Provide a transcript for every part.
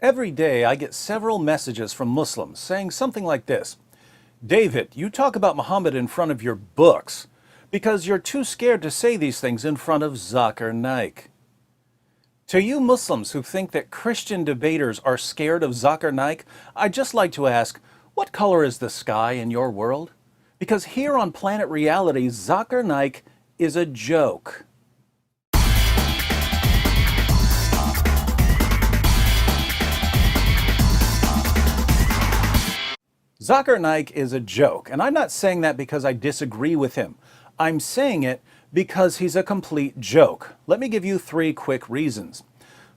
Every day I get several messages from Muslims saying something like this: David, you talk about Muhammad in front of your books because you're too scared to say these things in front of Zakir Naik. To you Muslims who think that Christian debaters are scared of Zakir Naik, I'd just like to ask, what color is the sky in your world? Because here on Planet Reality, Zakir Naik is a joke. Zakir Naik is a joke, and I'm not saying that because I disagree with him. I'm saying it because he's a complete joke. Let me give you 3 quick reasons.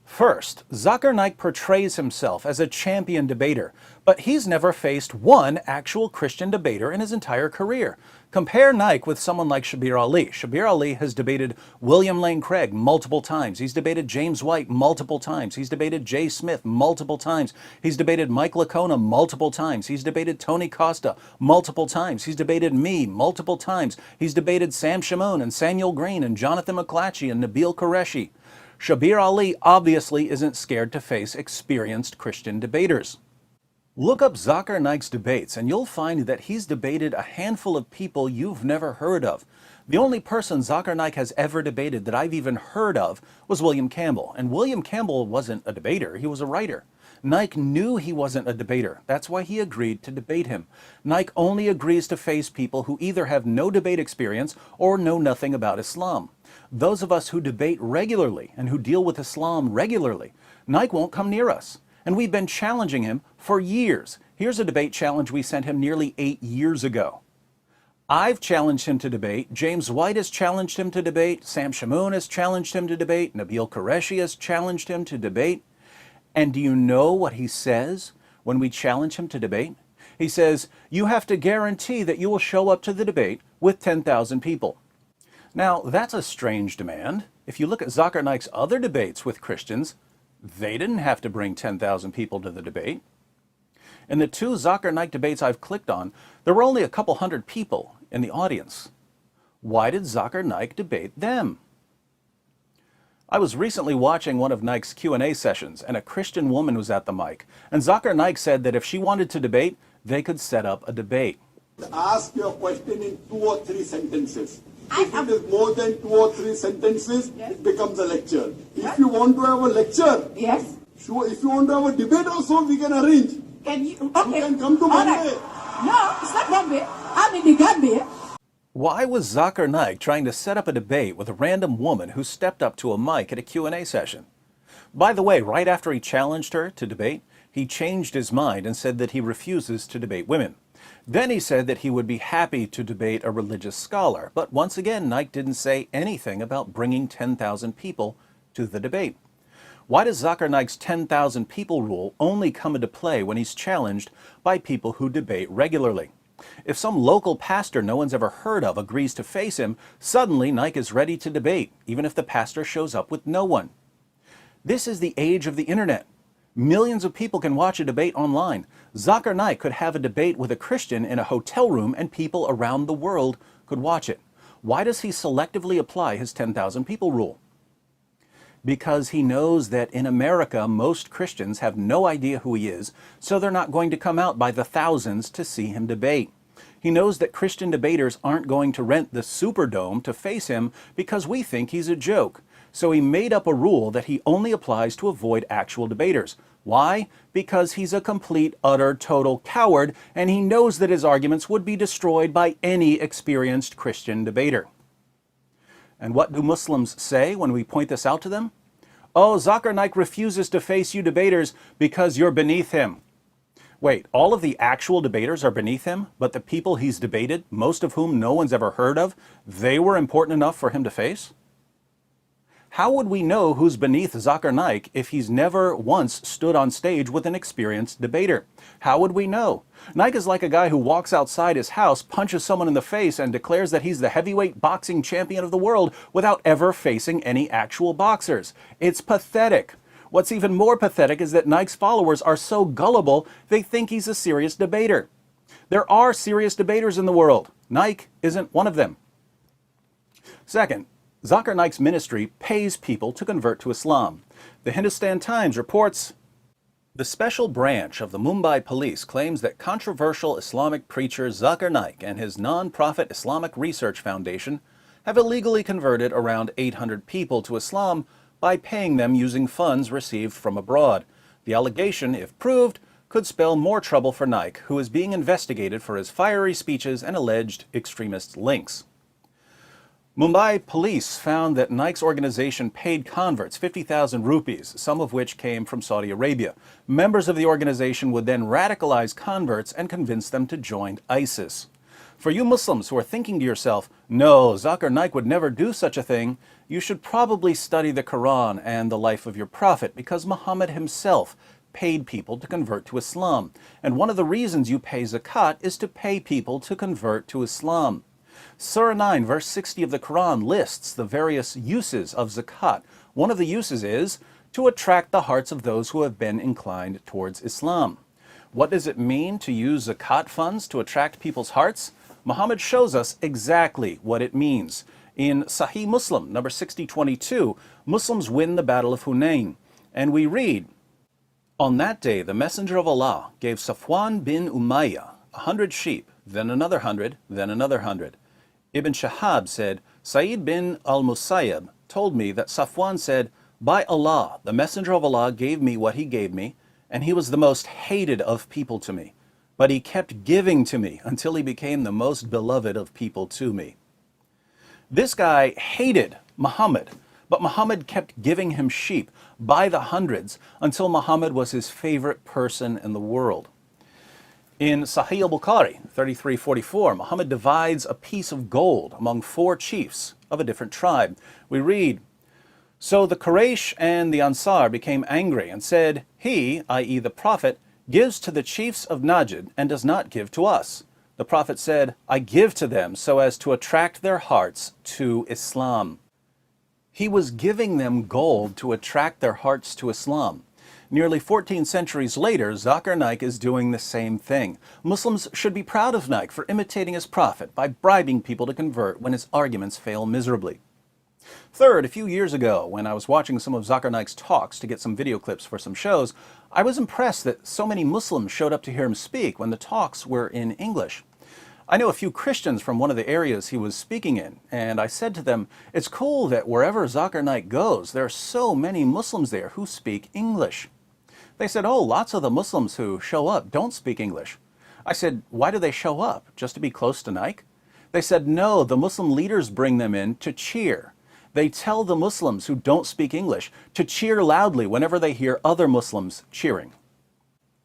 First, Zakir Naik portrays himself as a champion debater, but he's never faced one actual Christian debater in his entire career. Compare Naik with someone like Shabir Ali. Shabir Ali has debated William Lane Craig multiple times. He's debated James White multiple times. He's debated Jay Smith multiple times. He's debated Mike Licona multiple times. He's debated Tony Costa multiple times. He's debated me multiple times. He's debated Sam Shamoun and Samuel Green and Jonathan McClatchy and Nabil Qureshi. Shabir Ali obviously isn't scared to face experienced Christian debaters. Look up Zakir Naik's debates and you'll find that he's debated a handful of people you've never heard of. The only person Zakir Naik has ever debated that I've even heard of was William Campbell. And William Campbell wasn't a debater, he was a writer. Naik knew he wasn't a debater. That's why he agreed to debate him. Naik only agrees to face people who either have no debate experience or know nothing about Islam. Those of us who debate regularly and who deal with Islam regularly, Naik won't come near us. And we've been challenging him for years. Here's a debate challenge we sent him nearly 8 years ago. I've challenged him to debate. James White has challenged him to debate. Sam Shamoun has challenged him to debate. Nabil Qureshi has challenged him to debate. And do you know what he says when we challenge him to debate? He says, you have to guarantee that you will show up to the debate with 10,000 people. Now, that's a strange demand. If you look at Zakir Naik's other debates with Christians, they didn't have to bring 10,000 people to the debate. In the 2 Zakir Naik debates I've clicked on, there were only a couple hundred people in the audience. Why did Zakir Naik debate them? I was recently watching one of Naik's Q&A sessions, and a Christian woman was at the mic. And Zakir Naik said that if she wanted to debate, they could set up a debate. Ask your question in 2 or 3 sentences. If it is more than 2 or 3 sentences, yes, it becomes a lecture. What? If you want to have a lecture, yes, sure. If you want to have a debate also, we can arrange. Can you? Okay. You can come to Bombay. Right. No, it's not Bombay. I'm in the Gambia. Why was Zakir Naik trying to set up a debate with a random woman who stepped up to a mic at a Q&A session? By the way, right after he challenged her to debate, he changed his mind and said that he refuses to debate women. Then he said that he would be happy to debate a religious scholar. But once again, Naik didn't say anything about bringing 10,000 people to the debate. Why does Zakir Naik's 10,000 people rule only come into play when he's challenged by people who debate regularly? If some local pastor no one's ever heard of agrees to face him, suddenly Naik is ready to debate, even if the pastor shows up with no one. This is the age of the internet. Millions of people can watch a debate online. Zakir Naik could have a debate with a Christian in a hotel room and people around the world could watch it. Why does he selectively apply his 10,000 people rule? Because he knows that in America, most Christians have no idea who he is, so they're not going to come out by the thousands to see him debate. He knows that Christian debaters aren't going to rent the Superdome to face him because we think he's a joke. So he made up a rule that he only applies to avoid actual debaters. Why? Because he's a complete, utter, total coward, and he knows that his arguments would be destroyed by any experienced Christian debater. And what do Muslims say when we point this out to them? Oh, Zakir Naik refuses to face you debaters because you're beneath him. Wait, all of the actual debaters are beneath him, but the people he's debated, most of whom no one's ever heard of, they were important enough for him to face? How would we know who's beneath Zakir Naik if he's never once stood on stage with an experienced debater? How would we know? Naik is like a guy who walks outside his house, punches someone in the face, and declares that he's the heavyweight boxing champion of the world without ever facing any actual boxers. It's pathetic. What's even more pathetic is that Naik's followers are so gullible they think he's a serious debater. There are serious debaters in the world. Naik isn't one of them. Second, Zakir Naik's ministry pays people to convert to Islam. The Hindustan Times reports The special branch of the Mumbai police claims that controversial Islamic preacher Zakir Naik and his non-profit Islamic Research Foundation have illegally converted around 800 people to Islam by paying them using funds received from abroad. The allegation, if proved, could spell more trouble for Naik, who is being investigated for his fiery speeches and alleged extremist links. Mumbai police found that Naik's organization paid converts 50,000 rupees, some of which came from Saudi Arabia. Members of the organization would then radicalize converts and convince them to join ISIS. For you Muslims who are thinking to yourself, no, Zakir Naik would never do such a thing, you should probably study the Quran and the life of your prophet, because Muhammad himself paid people to convert to Islam. And one of the reasons you pay zakat is to pay people to convert to Islam. Surah 9, verse 60 of the Quran lists the various uses of zakat. One of the uses is to attract the hearts of those who have been inclined towards Islam. What does it mean to use zakat funds to attract people's hearts? Muhammad shows us exactly what it means. In Sahih Muslim, number 6022, Muslims win the Battle of Hunain. And we read, "On that day, the Messenger of Allah gave Safwan bin Umayyah 100 sheep, then another 100, then another 100. Ibn Shahab said, Sa'id bin al-Musayyab told me that Safwan said, by Allah, the Messenger of Allah gave me what he gave me, and he was the most hated of people to me. But he kept giving to me until he became the most beloved of people to me." This guy hated Muhammad, but Muhammad kept giving him sheep by the hundreds until Muhammad was his favorite person in the world. In Sahih al-Bukhari 3344, Muhammad divides a piece of gold among 4 chiefs of a different tribe. We read, "So the Quraysh and the Ansar became angry and said, he, i.e. the Prophet, gives to the chiefs of Najd and does not give to us. The Prophet said, I give to them so as to attract their hearts to Islam." He was giving them gold to attract their hearts to Islam. Nearly 14 centuries later, Zakir Naik is doing the same thing. Muslims should be proud of Naik for imitating his prophet by bribing people to convert when his arguments fail miserably. Third, a few years ago, when I was watching some of Zakir Naik's talks to get some video clips for some shows, I was impressed that so many Muslims showed up to hear him speak when the talks were in English. I know a few Christians from one of the areas he was speaking in, and I said to them, it's cool that wherever Zakir Naik goes, there are so many Muslims there who speak English. They said, oh, lots of the Muslims who show up don't speak English. I said, why do they show up? Just to be close to Naik? They said, no, the Muslim leaders bring them in to cheer. They tell the Muslims who don't speak English to cheer loudly whenever they hear other Muslims cheering.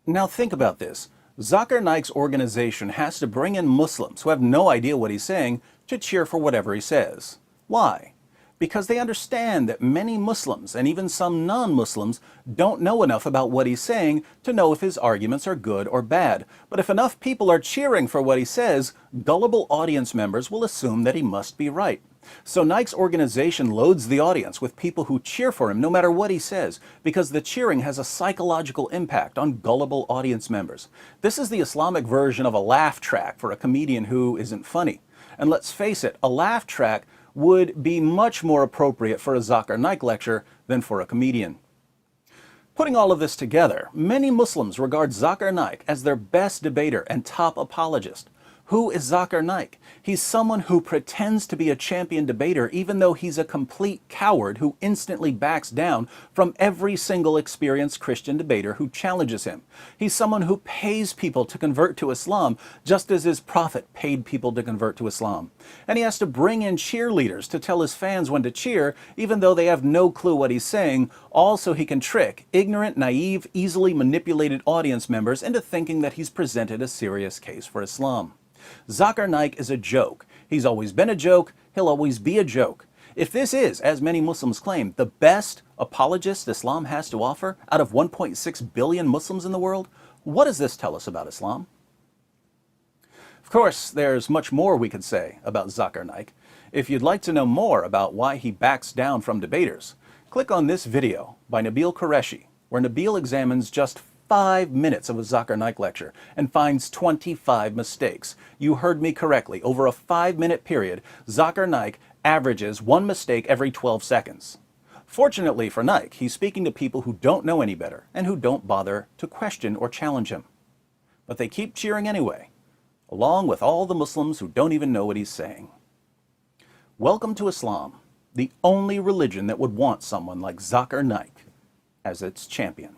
Now think about this. Zakir Naik's organization has to bring in Muslims who have no idea what he's saying to cheer for whatever he says. Why? Because they understand that many Muslims, and even some non-Muslims, don't know enough about what he's saying to know if his arguments are good or bad. But if enough people are cheering for what he says, gullible audience members will assume that he must be right. So Naik's organization loads the audience with people who cheer for him no matter what he says, because the cheering has a psychological impact on gullible audience members. This is the Islamic version of a laugh track for a comedian who isn't funny. And let's face it, a laugh track would be much more appropriate for a Zakir Naik lecture than for a comedian. Putting all of this together, many Muslims regard Zakir Naik as their best debater and top apologist. Who is Zakir Naik? He's someone who pretends to be a champion debater even though he's a complete coward who instantly backs down from every single experienced Christian debater who challenges him. He's someone who pays people to convert to Islam just as his prophet paid people to convert to Islam. And he has to bring in cheerleaders to tell his fans when to cheer even though they have no clue what he's saying, all so he can trick ignorant, naive, easily manipulated audience members into thinking that he's presented a serious case for Islam. Zakir Naik is a joke. He's always been a joke. He'll always be a joke. If this is, as many Muslims claim, the best apologist Islam has to offer out of 1.6 billion Muslims in the world, what does this tell us about Islam? Of course, there's much more we could say about Zakir Naik. If you'd like to know more about why he backs down from debaters, click on this video by Nabil Qureshi, where Nabil examines just 5 minutes of a Zakir Naik lecture and finds 25 mistakes. You heard me correctly. Over a 5-minute period, Zakir Naik averages 1 mistake every 12 seconds. Fortunately for Naik, he's speaking to people who don't know any better and who don't bother to question or challenge him. But they keep cheering anyway, along with all the Muslims who don't even know what he's saying. Welcome to Islam, the only religion that would want someone like Zakir Naik as its champion.